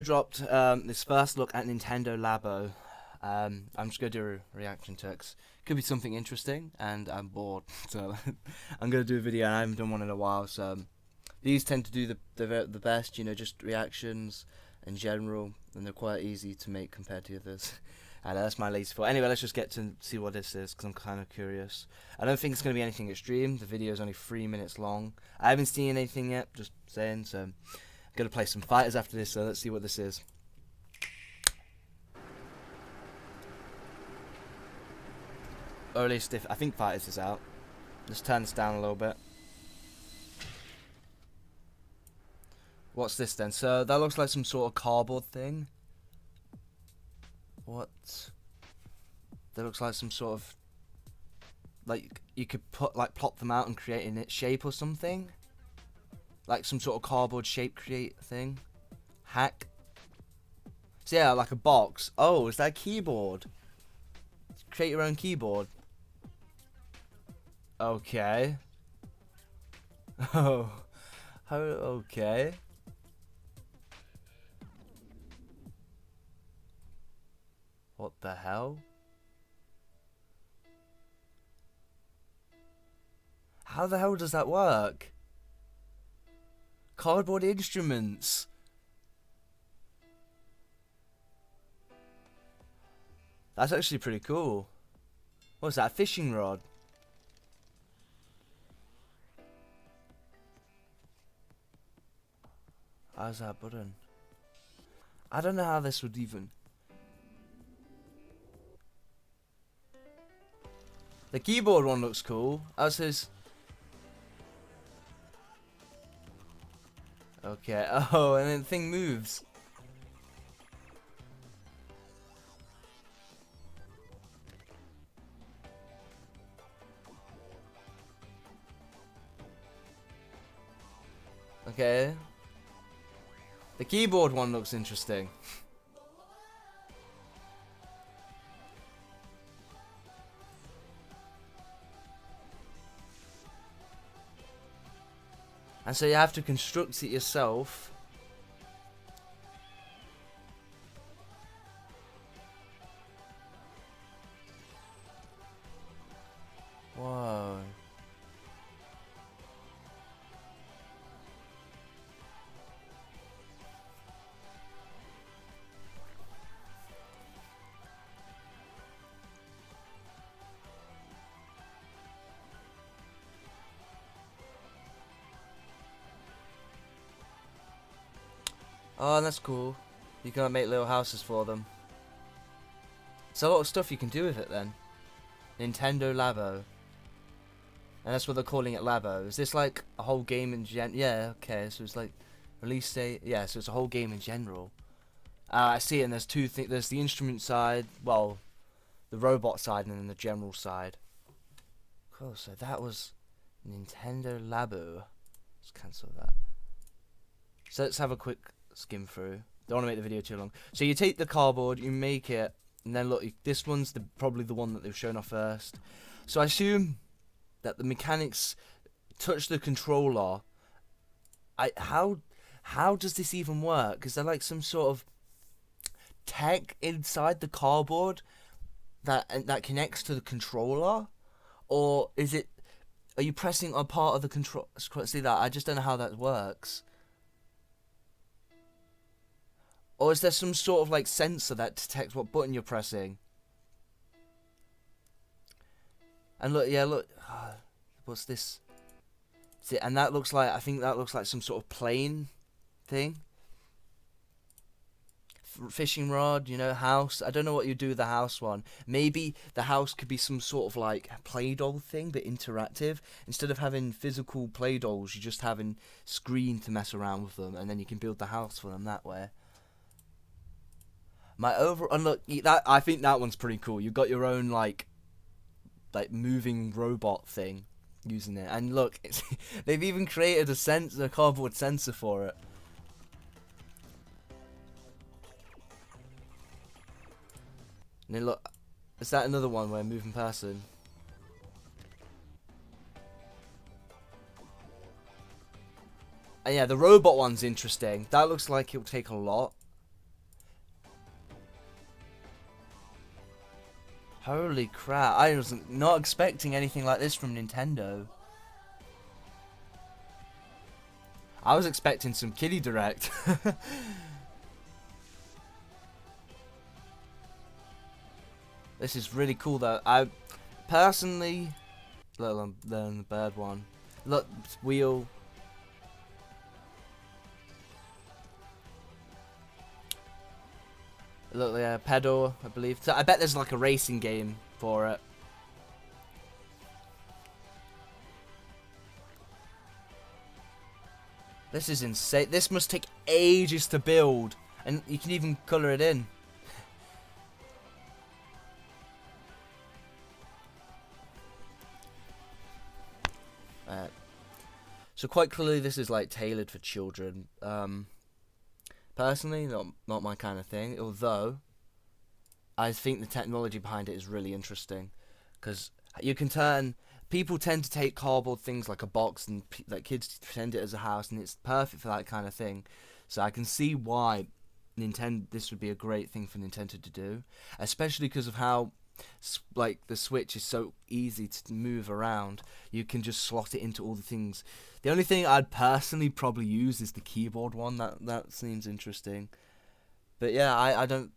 Dropped this first look at Nintendo Labo. I'm just gonna do a reaction to it. Could be something interesting, and I'm bored, so I'm gonna do a video. And I haven't done one in a while, so these tend to do the best. You know, just reactions in general, and they're quite easy to make compared to others. And that's my latest thought. Anyway, let's just get to see what this is, because I'm kind of curious. I don't think it's going to be anything extreme. The video is only 3 minutes long. I haven't seen anything yet, just saying, so I'm going to play some fighters after this, so let's see what this is. Or at least, if I think fighters is out. Let's turn this down a little bit. What's this then? So, that looks like some sort of cardboard thing. What? That looks like some sort of, like, you could put, like, plop them out and create in its shape or something. Like some sort of cardboard shape create thing. Hack. So yeah, like a box. Oh, is that a keyboard? Create your own keyboard. Okay. Oh. Okay. What the hell? How the hell does that work? Cardboard instruments. That's actually pretty cool. What's that? A fishing rod? How's that button? I don't know how this would even... The keyboard one looks cool. As his... Okay. Oh, and then the thing moves. Okay. The keyboard one looks interesting. And so you have to construct it yourself. Whoa. Oh, that's cool. You can make little houses for them. There's a lot of stuff you can do with it then. Nintendo Labo. And that's what they're calling it, Labo. Is this like a whole game in yeah, okay, so it's like release date. Yeah, so it's a whole game in general. I see it, and there's two things. There's the instrument side, well, the robot side, and then the general side. Cool, so that was Nintendo Labo. Let's cancel that. So let's have a quick skim through. Don't want to make the video too long. So you take the cardboard, you make it, and then look, this one's probably the one that they've shown off first. So I assume that the mechanics touch the controller. How does this even work? Is there like some sort of tech inside the cardboard that connects to the controller, or is it? Are you pressing a part of the control? See that? I just don't know how that works. Or is there some sort of like sensor that detects what button you're pressing? And look, yeah, look. What's this? See, and that looks like, I think that looks like some sort of plane thing. Fishing rod, you know, house. I don't know what you do with the house one. Maybe the house could be some sort of like Play-Doh thing, but interactive. Instead of having physical Play-Dohs, you're just having screen to mess around with them, and then you can build the house for them that way. And look, that I think that one's pretty cool. You've got your own like moving robot thing using it, and look, they've even created a cardboard sensor for it. And then look, is that another one where moving person? And yeah, the robot one's interesting. That looks like it'll take a lot. Holy crap, I was not expecting anything like this from Nintendo. I was expecting some kiddie direct. This is really cool though. I personally, let alone the bird one. Look, wheel. Look, yeah, pedal, I believe. So I bet there's like a racing game for it. This is insane. This must take ages to build, and you can even color it in. So quite clearly, this is like tailored for children. Personally, not my kind of thing. Although, I think the technology behind it is really interesting, because you can turn. People tend to take cardboard things like a box and like kids pretend it as a house, and it's perfect for that kind of thing. So I can see why this would be a great thing for Nintendo to do, especially because of how like the Switch is so easy to move around. You can just slot it into all the things. The only thing I'd personally probably use is the keyboard one. That seems interesting. But yeah, I don't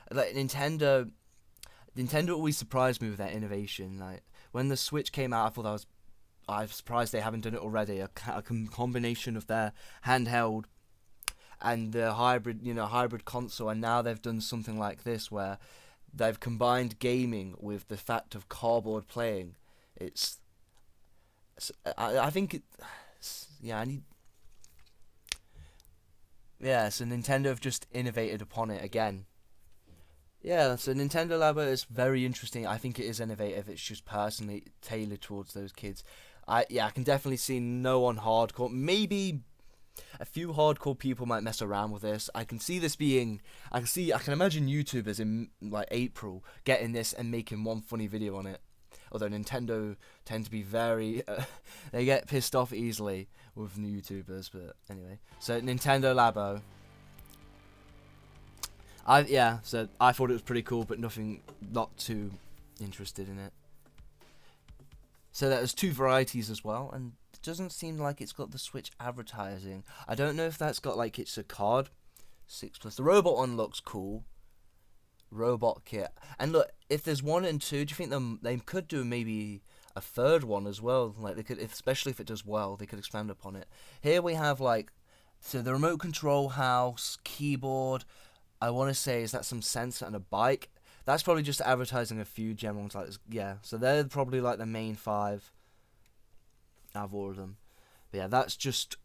like Nintendo. Nintendo always surprised me with their innovation. Like when the Switch came out, I was surprised they haven't done it already. A combination of their handheld and the hybrid console, and now they've done something like this where they've combined gaming with the fact of cardboard playing. I think yeah, so Nintendo have just innovated upon it again. Yeah, so Nintendo Labo is very interesting. I think it is innovative. It's just personally tailored towards those kids. I can definitely see no one hardcore. Maybe a few hardcore people might mess around with this. I can imagine YouTubers in like April getting this and making one funny video on it. Although Nintendo tend to be very, they get pissed off easily with new YouTubers. But anyway, so Nintendo Labo. So I thought it was pretty cool, but not too interested in it. So there's two varieties as well, and it doesn't seem like it's got the Switch advertising. I don't know if that's got like it's a card 6+. The robot one looks cool. Robot kit, and look, if there's 1 and 2, do you think they could do maybe a third one as well? Like they could, especially if it does well, they could expand upon it. Here we have so the remote control house, keyboard. I want to say, is that some sensor and a bike? That's probably just advertising a few general ones like this. Yeah, so they're probably like the main 5 out of all of them. But yeah, that's just,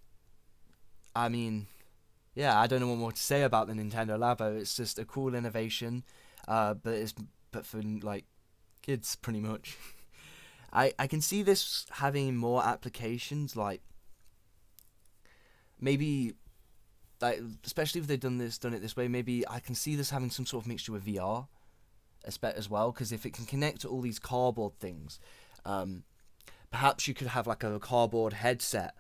I mean, yeah, I don't know what more to say about the Nintendo Labo. It's just a cool innovation, but for like kids pretty much. I can see this having more applications, like maybe, like especially if they've done it this way. Maybe I can see this having some sort of mixture with VR, as well, because if it can connect to all these cardboard things, perhaps you could have like a cardboard headset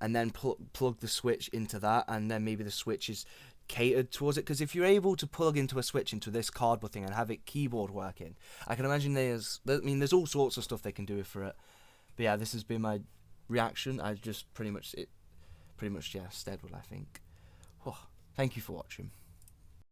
and then plug the Switch into that, and then maybe the Switch is catered towards it. Because if you're able to plug into a Switch into this cardboard thing and have it keyboard working, I can imagine there's all sorts of stuff they can do for it. But yeah, this has been my reaction. I just pretty much stead what I think. Thank you for watching.